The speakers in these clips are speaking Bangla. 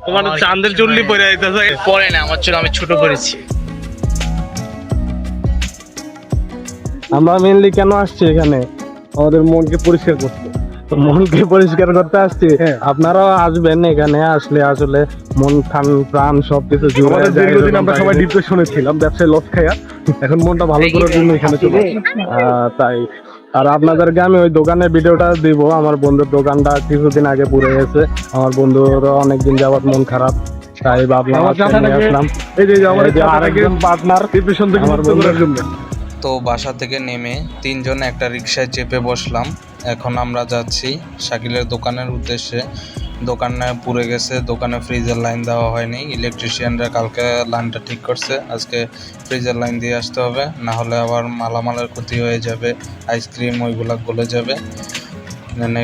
তোমার চাঁদের চুল্লি পরে আইতেছে পরে না, আমার চুল আমি ছোট করেছি। আমরা মেনলি কেন আসছি এখানে? আমাদের মনকে পরিষ্কার করতে। তো মনকে পরিষ্কার করতে আসছি, আপনারাও আসবেন। এখানে আসলে আসলে মন প্রাণ সবকিছু জুড়ে যায়। দীর্ঘদিন আমরা সবাই ডিপ্রেশনে ছিলাম, ব্যবসায় লস খাইয়া, এখন মনটা ভালো করার জন্য এখানে চলে আসি। তাই আর আপনাদেরকে আমি ওই দোকানের ভিডিওটা দিব। আমার বন্ধুর দোকানটা কিছুদিন আগে পুড়ে গেছে। আমার বন্ধুর অনেকদিন যাবত মন খারাপ, তাই ভাবলাম আজকে নিয়ে আসলাম। এই যে আরেকজন পার্টনার ডিপ্রেশন থেকে আমার বন্ধুর জন্য। তো বাসা থেকে নেমে তিনজনে একটা রিকশায় চেপে বসলাম। এখন আমরা যাচ্ছি শাকিলের দোকানের উদ্দেশ্যে। দোকানে পুড়ে গেছে, দোকানে ফ্রিজের লাইন দেওয়া হয়নি। ইলেকট্রিশিয়ানরা কালকে লাইনটা ঠিক করছে, আজকে ফ্রিজের লাইন দিয়ে আসতে হবে, না হলে আবার মালামালের ক্ষতি হয়ে যাবে, আইসক্রিম ওইগুলা গলে যাবে।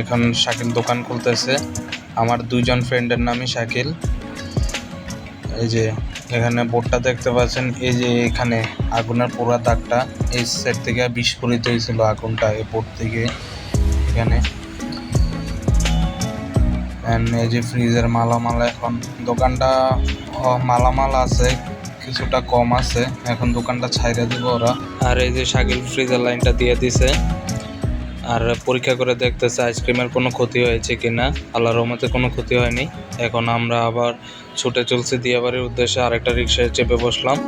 এখন শাকিল দোকান খুলতেছে। আমার দুইজন ফ্রেন্ডের নামই শাকিল। এই যে এখানে বোর্ডটা দেখতে পাচ্ছেন, এই যে এখানে আগুনের পুরো দাগটা, এই সাইড থেকে বিস্ফোরিত হয়েছিল আগুনটা এই বোর্ড থেকে এখানে। এই যে ফ্রিজের মালামাল, এখন দোকানটা মালামাল আছে কিছুটা কম আছে, এখন দোকানটা ছাইড়া দিব ওরা। আর এই যে শাকিল ফ্রিজের লাইনটা দিয়ে দিছে, আর পরীক্ষা করে দেখতেছে আইসক্রিমের কোনো ক্ষতি হয়েছে কিনা। আল্লাহর রহমতে কোনো ক্ষতি হয়নি। এখন আমরা আবার ছুটে চলছি দিয়াবাড়ির উদ্দেশ্যে। আরেকটা রিক্সায় চেপে বসলাম।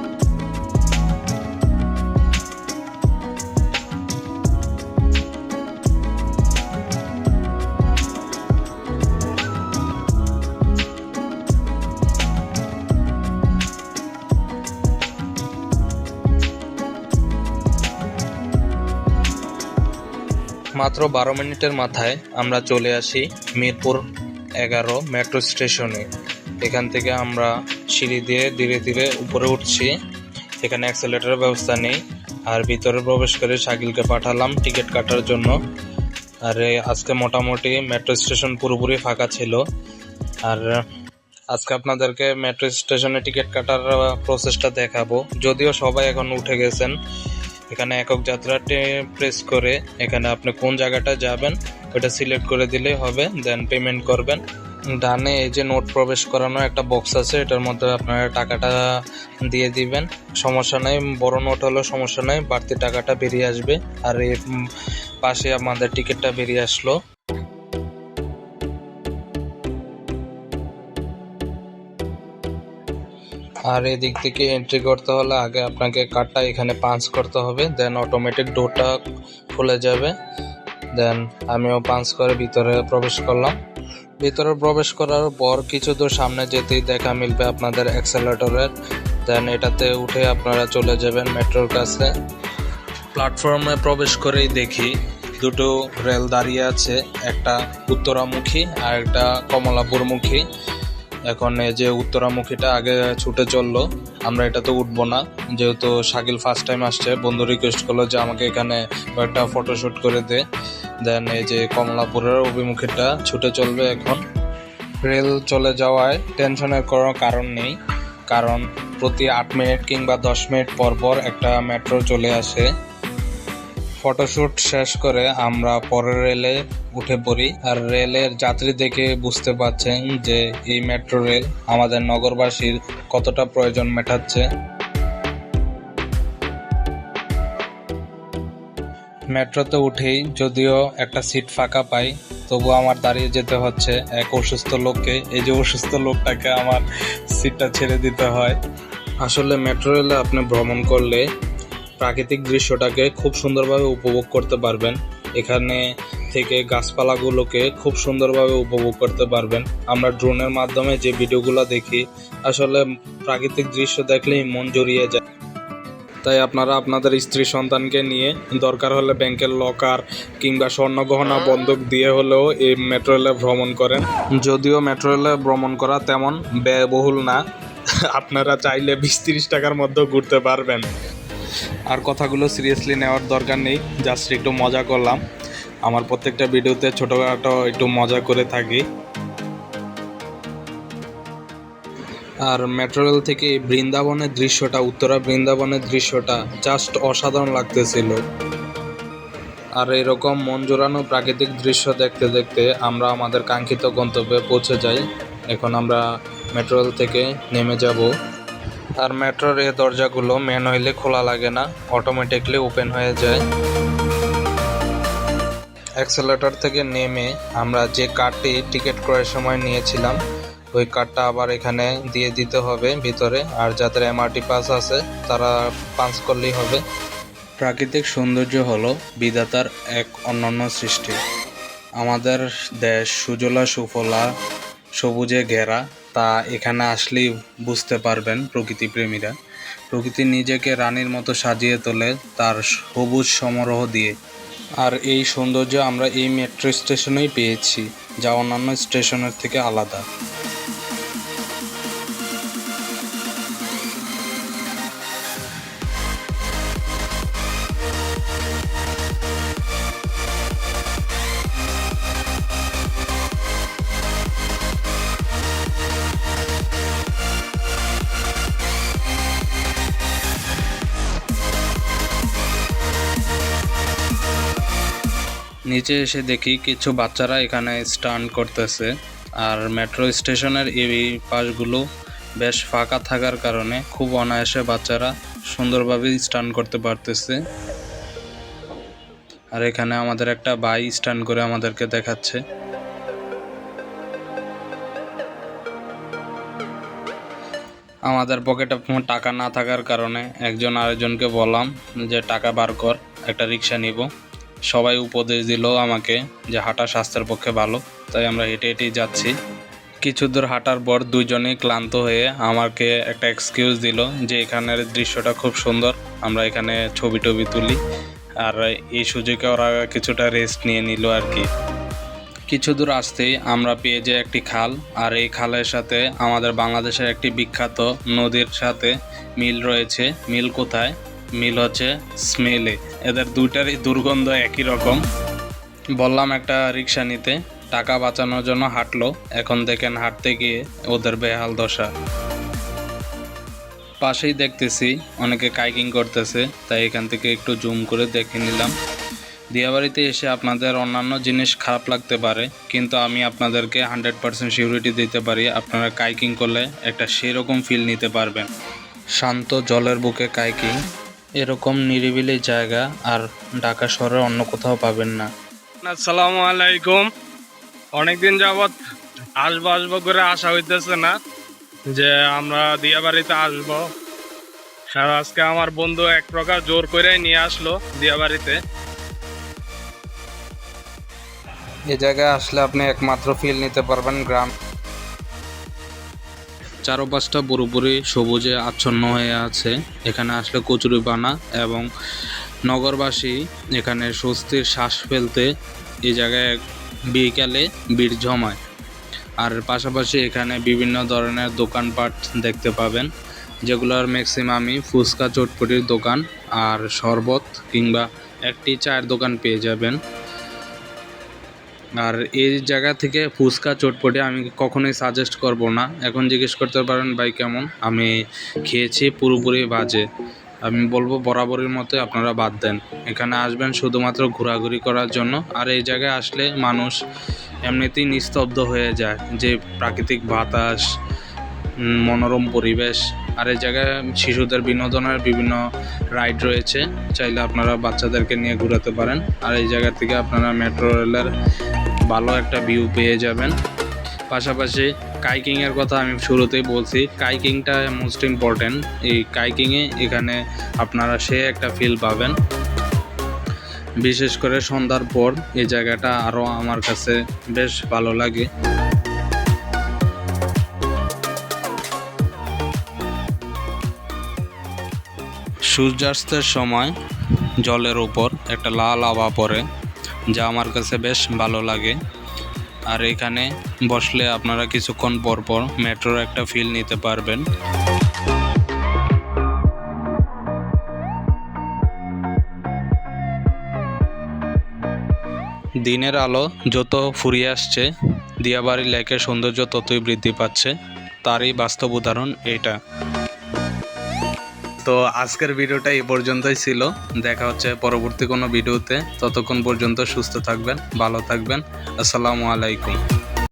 মাত্র 12 মিনিটের মাথায় আমরা চলে আসি মিরপুর 11 মেট্রো স্টেশনে। এখান থেকে আমরা সিঁড়ি দিয়ে ধীরে ধীরে উপরে উঠছি। এখানে অ্যাক্সেলেটারের ব্যবস্থা নেই। আর ভিতরে প্রবেশ করে শাকিলকে পাঠালাম টিকিট কাটার জন্য। আর আজকে মোটামুটি মেট্রো স্টেশন পুরোপুরি ফাঁকা ছিল। আর আজকে আপনাদেরকে মেট্রো স্টেশনে টিকিট কাটার প্রসেসটা দেখাবো। যদিও সবাই এখন উঠে গেছেন। এখানে একক যাত্রাটি প্রেস করে এখানে আপনি কোন জায়গাটা যাবেন ওটা সিলেক্ট করে দিলেই হবে, দেন পেমেন্ট করবেন। ডানে এই যে নোট প্রবেশ করানো একটা বক্স আছে, এটার মধ্যে আপনারা টাকাটা দিয়ে দিবেন। সমস্যা নেই, বড় নোট হলেও সমস্যা নেই, বাড়তি টাকাটা বেরিয়ে আসবে। আর এই পাশে আমাদের টিকিটটা বেরিয়ে আসলো। আর এদিক থেকে এন্ট্রি করতে হলে আগে আপনাকে কার্ডটা এখানে পাঞ্চ করতে হবে, দেন অটোমেটিক ডোরটা খুলে যাবে। দেন আমিও পাঞ্চ করে ভিতরে প্রবেশ করলাম। ভিতরে প্রবেশ করার পর কিছু দূর সামনে যেতেই দেখা মিলবে আপনাদের অ্যাক্সেলেটরের। দেন এটাতে উঠে আপনারা চলে যাবেন মেট্রোর কাছে। প্ল্যাটফর্মে প্রবেশ করেই দেখি দুটো রেল দাঁড়িয়ে আছে, একটা উত্তরামুখী আর একটা কমলাপুরমুখী। এখন এই যে উত্তরামুখীটা আগে ছুটে চললো, আমরা এটাতে উঠবো না, যেহেতু শাকিল ফার্স্ট টাইম আসছে। বন্ধু রিকোয়েস্ট করলো যে আমাকে এখানে কয়েকটা ফটোশ্যুট করে দে। দেন এই যে কমলাপুরের অভিমুখীটা ছুটে চলবে। এখন রেল চলে যাওয়ায় টেনশনের কোনো কারণ নেই, কারণ প্রতি 8 মিনিট কিংবা 10 মিনিট পর পর একটা মেট্রো চলে আসে। ফটোশ্যুট শেষ করে আমরা পরের রেলে উঠে পড়ি। আর রেলের যাত্রী দেখে বুঝতে পারছেন যে এই মেট্রো রেল আমাদের নগরবাসীর কতটা প্রয়োজন মেটাচ্ছে। মেট্রোতে উঠেই যদিও একটা সিট ফাঁকা পাই, তবুও আমার দাঁড়িয়ে যেতে হচ্ছে এক অসুস্থ লোককে। এই যে অসুস্থ লোকটাকে আমার সিটটা ছেড়ে দিতে হয়। আসলে মেট্রো রেলে আপনি ভ্রমণ করলে প্রাকৃতিক দৃশ্যটাকে খুব সুন্দরভাবে উপভোগ করতে পারবেন। এখানে থেকে গাছপালাগুলোকে খুব সুন্দরভাবে উপভোগ করতে পারবেন। আমরা ড্রোনের মাধ্যমে যে ভিডিওগুলো দেখি, আসলে প্রাকৃতিক দৃশ্য দেখলেই মন জড়িয়ে যায়। তাই আপনারা আপনাদের স্ত্রী সন্তানকে নিয়ে দরকার হলে ব্যাংকের লকার কিংবা স্বর্ণগহনা বন্ধক দিয়ে হলেও এই মেট্রো রেলে ভ্রমণ করেন। যদিও মেট্রো রেলে ভ্রমণ করা তেমন ব্যয়বহুল না, আপনারা চাইলে 20-30 টাকার মধ্যেও ঘুরতে পারবেন। আর কথাগুলো সিরিয়াসলি নেওয়ার দরকার নেই, জাস্ট একটু মজা করলাম। আমার প্রত্যেকটা ভিডিওতে ছোটোখাটো একটু মজা করে থাকি। আর মেট্রো রেল থেকে বৃন্দাবনের দৃশ্যটা, উত্তরা বৃন্দাবনের দৃশ্যটা জাস্ট অসাধারণ লাগতেছিল। আর এরকম মন জোড়ানো প্রাকৃতিক দৃশ্য দেখতে দেখতে আমরা আমাদের কাঙ্ক্ষিত গন্তব্যে পৌঁছে যাই। এখন আমরা মেট্রো রেল থেকে নেমে যাব। আর মেট্রোর এই দরজাগুলো ম্যানুয়ালি খোলা লাগে না, অটোমেটিকলি ওপেন হয়ে যায়। অ্যাক্সেলেটর থেকে নেমে আমরা যে কার্ডটি টিকিট ক্রয়ের সময় নিয়েছিলাম ওই কার্ডটা আবার এখানে দিয়ে দিতে হবে ভিতরে। আর যাদের এমআরটি পাস আছে তারা পাঞ্চ করলেই হবে। প্রাকৃতিক সৌন্দর্য হলো বিধাতার এক অনন্য সৃষ্টি। আমাদের দেশ সুজলা সুফলা সবুজে ঘেরা, তা এখানে আসলেই বুঝতে পারবেন প্রকৃতি প্রেমীরা। প্রকৃতি নিজেকে রানীর মতো সাজিয়ে তোলে তার সবুজ সমারোহ দিয়ে। আর এই সৌন্দর্য আমরা এই মেট্রো স্টেশনেই পেয়েছি, যা অন্যান্য স্টেশনের থেকে আলাদা। নিচে এসে দেখি কিছু বাচ্চারা এখানে স্টান্ট করতেছে। আর মেট্রো স্টেশনের এই পাশগুলো বেশ ফাঁকা থাকার কারণে খুব অনায়াসে বাচ্চারা সুন্দরভাবে স্টান্ট করতে পারতেছে। আর এখানে আমাদের একটা ভাই স্টান্ট করে আমাদেরকে দেখাচ্ছে। আমাদের পকেটে টাকা না থাকার কারণে একজন আরেকজনকে বললাম যে টাকা বার কর, একটা রিক্সা নিব। সবাই উপদেশ দিল আমাকে যে হাঁটা স্বাস্থ্যের পক্ষে ভালো, তাই আমরা হেঁটে হেঁটেই যাচ্ছি। কিছু দূর হাঁটার পর দুইজনেই ক্লান্ত হয়ে আমাকে একটা এক্সকিউজ দিল যে এখানের দৃশ্যটা খুব সুন্দর, আমরা এখানে ছবি টবি তুলি। আর এই সুযোগে ওরা কিছুটা রেস্ট নিয়ে নিল আর কি। কিছু দূর আসতেই আমরা পেয়ে যাই একটি খাল। আর এই খালের সাথে আমাদের বাংলাদেশের একটি বিখ্যাত নদীর সাথে মিল রয়েছে। মিল কোথায়? মিল হচ্ছে স্মেলে। এদের দুইটারই দুর্গন্ধ একই রকম। বললাম একটা রিক্সা নিতে, টাকা বাঁচানোর জন্য হাঁটলো। এখন দেখেন হাঁটতে গিয়ে ওদের বেহাল দশা। পাশেই দেখতেছি অনেকে কাইকিং করতেছে, তাই এখান থেকে একটু জুম করে দেখে নিলাম। দিয়াবাড়িতে এসে আপনাদের অন্যান্য জিনিস খারাপ লাগতে পারে, কিন্তু আমি আপনাদেরকে 100% সিউরিটি দিতে পারি আপনারা কাইকিং করলে একটা সেরকম ফিল নিতে পারবেন। শান্ত জলের বুকে কাইকিং, এরকম নিরিবিলি জায়গা আর ঢাকা শহরে অন্য কোথাও পাবেন না। আসসালামু আলাইকুম। অনেকদিন যাবৎ আসবো করে আসা হইতেছে না যে আমরা দিয়াবাড়িতে আসবো। আর আজকে আমার বন্ধু এক প্রকার জোর করে নিয়ে আসলো দিয়াবাড়িতে। এই জায়গায় আসলে আপনি একমাত্র ফিল নিতে পারবেন গ্রাম। চারপাশটা পুরোপুরি সবুজে আচ্ছন্ন হয়ে আছে। এখানে আসলে কচুরিপানা এবং নগরবাসী এখানে স্বস্তির শ্বাস ফেলতে এই জায়গায় বিকালে ভিড় জমায়। আর পাশাপাশি এখানে বিভিন্ন ধরনের দোকানপাট দেখতে পাবেন, যেগুলোর ম্যাক্সিমামই ফুচকা চটপটির দোকান আর শরবত কিংবা একটি চায়ের দোকান পেয়ে যাবেন। আর এই জায়গা থেকে ফুচকা চটপটি আমি কখনোই সাজেস্ট করব না। এখন জিজ্ঞেস করতে পারেন ভাই কেমন, আমি খেয়েছি পুরোপুরি বাজে। আমি বলবো বরাবরের মতো আপনারা বাদ দেন। এখানে আসবেন শুধুমাত্র ঘোরাঘুরি করার জন্য। আর এই জায়গায় আসলে মানুষ এমনিতেই নিস্তব্ধ হয়ে যায়, যে প্রাকৃতিক বাতাস, মনোরম পরিবেশ। আর এই জায়গায় শিশুদের বিনোদনের বিভিন্ন রাইড রয়েছে, চাইলে আপনারা বাচ্চাদেরকে নিয়ে ঘোরাতে পারেন। আর এই জায়গা থেকে আপনারা মেট্রো রেলের ভালো একটা ভিউ পেয়ে যাবেন। পাশাপাশি কাইকিংয়ের কথা আমি শুরুতেই বলছি, কাইকিংটা মোস্ট ইম্পর্ট্যান্ট। এই কাইকিংয়ে এখানে আপনারা সে একটা ফিল পাবেন। বিশেষ করে সন্ধ্যার পর এই জায়গাটা আরও আমার কাছে বেশ ভালো লাগে। সূর্যাস্তের সময় জলের উপর একটা লাল আভা পড়ে, যা আমার কাছে বেশ ভালো লাগে। আর এখানে বসলে আপনারা কিছুক্ষণ পর পর মেট্রোর একটা ফিল নিতে পারবেন। দিনের আলো যত ফুরিয়ে আসছে, দিয়াবাড়ি লেকের সৌন্দর্য ততই বৃদ্ধি পাচ্ছে। তারই বাস্তব উদাহরণ এটা। তো আজকের ভিডিওটা এই পর্যন্তই ছিল। দেখা হচ্ছে পরবর্তী কোনো ভিডিওতে। ততক্ষণ পর্যন্ত সুস্থ থাকবেন, ভালো থাকবেন। আসসালামু আলাইকুম।